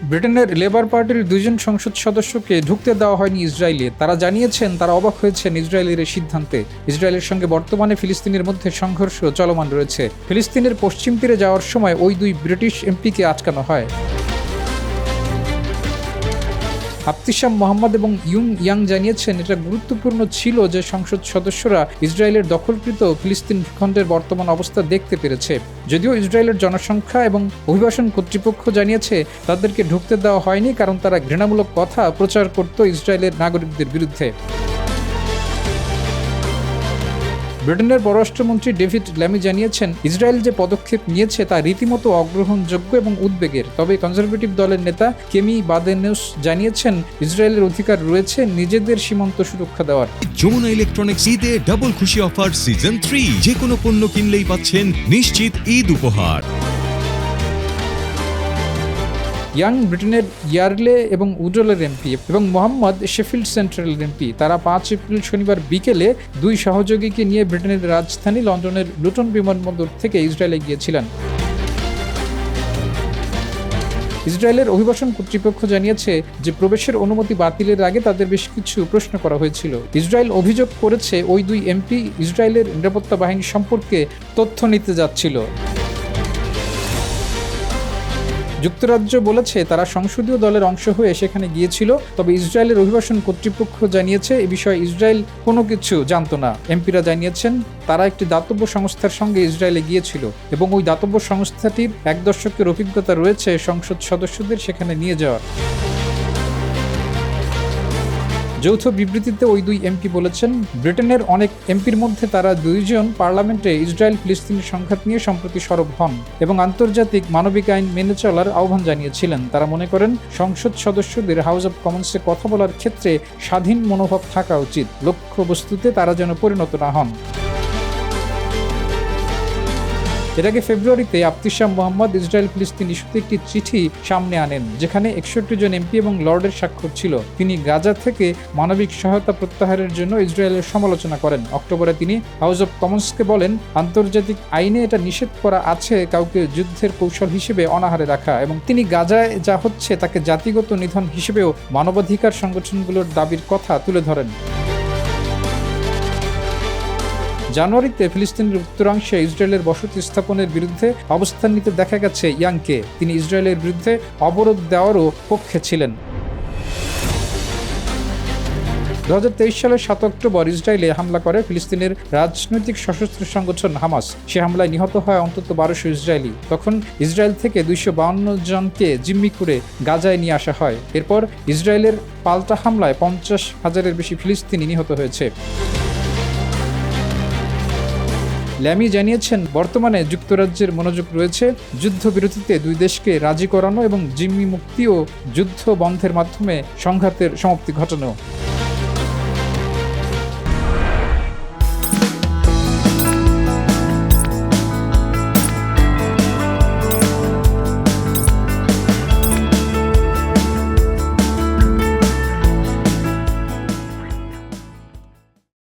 ব্রিটেনের লেবার পার্টির 2 জন সংসদ সদস্যকে ঢুকতে দেওয়া হয়নি ইসরায়েলে। তারা জানিয়েছেন তারা অবাক হয়েছেন ইসরায়েলের এই সিদ্ধান্তে। ইসরায়েলের সঙ্গে বর্তমানে ফিলিস্তিনের মধ্যে সংঘর্ষ চলমান রয়েছে। ফিলিস্তিনের পশ্চিম তীরে যাওয়ার সময় ওই 2 ব্রিটিশ এমপিকে আটকানো হয়। আবতিসাম মোহাম্মদ এবং ইয়াং জানিয়েছেন এটা গুরুত্বপূর্ণ ছিল যে সংসদ সদস্যরা ইসরায়েলের দখলকৃত ফিলিস্তিন ভূখণ্ডের বর্তমান অবস্থা দেখতে পেরেছে। যদিও ইসরায়েলের জনসংখ্যা এবং অভিবাসন কর্তৃপক্ষ জানিয়েছে তাদেরকে ঢুকতে দেওয়া হয়নি কারণ তারা ঘৃণামূলক কথা প্রচার করত ইসরায়েলের নাগরিকদের বিরুদ্ধে। ব্রিটেনের পররাষ্ট্রমন্ত্রী ডেভিড ল্যামি জানিয়েছেন ইসরায়েল যে পদক্ষেপ নিয়েছে তা রীতিমতো অগ্রহণযোগ্য এবং উদ্বেগের। তবে কনজারভেটিভ দলের নেতা কেমি বাদেনুস জানিয়েছেন ইসরায়েলের অধিকার রয়েছে নিজেদের সীমান্ত সুরক্ষা দেওয়ার। যমুনা ইলেকট্রনিক্স ঈদে ডাবল খুশি অফার সিজন 3, যে কোনো পণ্য কিনলেই পাচ্ছেন নিশ্চিত ঈদ উপহার। ইয়াং ব্রিটেনের ইয়ারলে এবং উডলের এমপি এবং মোহাম্মদ শেফিল্ড সেন্ট্রালের এমপি তারা 5 এপ্রিল শনিবার বিকেলে 2 সহযোগীকে নিয়ে ব্রিটেনের রাজধানী লন্ডনের লুটন বিমানবন্দর থেকে ইসরায়েলে গিয়েছিলেন। ইসরায়েলের অভিবাসন কর্তৃপক্ষ জানিয়েছে যে প্রবেশের অনুমতি বাতিলের আগে তাদের বেশ কিছু প্রশ্ন করা হয়েছিল। ইসরায়েল অভিযোগ করেছে ওই 2 এমপি ইসরায়েলের নিরাপত্তা বাহিনী সম্পর্কে তথ্য নিতে যাচ্ছিল। যুক্তরাজ্য বলেছে তারা সংসদীয় দলের অংশ হয়ে সেখানে গিয়েছিল, তবে ইসরায়েলের অভিবাসন কর্তৃপক্ষ জানিয়েছে এ বিষয়ে ইসরায়েল কোনো কিছু জানত না। এমপিরা জানিয়েছেন তারা একটি দাতব্য সংস্থার সঙ্গে ইসরায়েলে গিয়েছিল এবং ওই দাতব্য সংস্থাটির 1 দশকের অভিজ্ঞতা রয়েছে সংসদ সদস্যদের সেখানে নিয়ে যাওয়ার। যৌথ বিবৃতিতে ওই 2 এমপি বলেছেন ব্রিটেনের অনেক এমপির মধ্যে তারা 2 জন পার্লামেন্টে ইসরায়েল ফিলিস্তিনি সংঘাত নিয়ে সম্প্রতি সরব হন এবং আন্তর্জাতিক মানবিক আইন মেনে চলার আহ্বান জানিয়েছিলেন। তারা মনে করেন সংসদ সদস্যদের হাউস অব কমন্সে কথা বলার ক্ষেত্রে স্বাধীন মনোভাব থাকা উচিত, লক্ষ্যবস্তুতে তারা যেন পরিণত না হন। এর আগে ফেব্রুয়ারিতে আবতিসাম মোহাম্মদ ইসরায়েল ফিলিস্তিন ইস্যুতে একটি চিঠি সামনে আনেন যেখানে 61 জন এমপি এবং লর্ডের স্বাক্ষর ছিল। তিনি গাজা থেকে মানবিক সহায়তা প্রত্যাহারের জন্য ইসরায়েলের সমালোচনা করেন। অক্টোবরে তিনি হাউস অব কমন্সকে বলেন আন্তর্জাতিক আইনে এটা নিষেধ করা আছে কাউকে যুদ্ধের কৌশল হিসেবে অনাহারে রাখা, এবং তিনি গাজায় যা হচ্ছে তাকে জাতিগত নিধন হিসেবেও মানবাধিকার সংগঠনগুলোর দাবির কথা তুলে ধরেন। জানুয়ারিতে ফিলিস্তিনের উত্তরাংশে ইসরায়েলের বসতি স্থাপনের বিরুদ্ধে অবস্থান নিতে দেখা গেছে ইয়াংকে। তিনি ইসরায়েলের বিরুদ্ধে অবরোধ দেওয়ারও পক্ষে ছিলেন। 2023 সালের 7 অক্টোবর ইসরায়েলে হামলা করে ফিলিস্তিনের রাজনৈতিক সশস্ত্র সংগঠন হামাস। সে হামলায় নিহত হয় অন্তত 1200 ইসরায়েলি। তখন ইসরায়েল থেকে 252 জনকে জিম্মি করে গাজায় নিয়ে আসা হয়। এরপর ইসরায়েলের পাল্টা হামলায় 50,000-এর বেশি ফিলিস্তিনি নিহত হয়েছে। ল্যামি জানিয়েছেন বর্তমানে যুক্তরাজ্যের মনোযোগ রয়েছে যুদ্ধবিরতিতে 2 দেশকে রাজি করানো এবং জিম্মি মুক্তি ও যুদ্ধ বন্ধের মাধ্যমে সংঘাতের সমাপ্তি ঘটানো।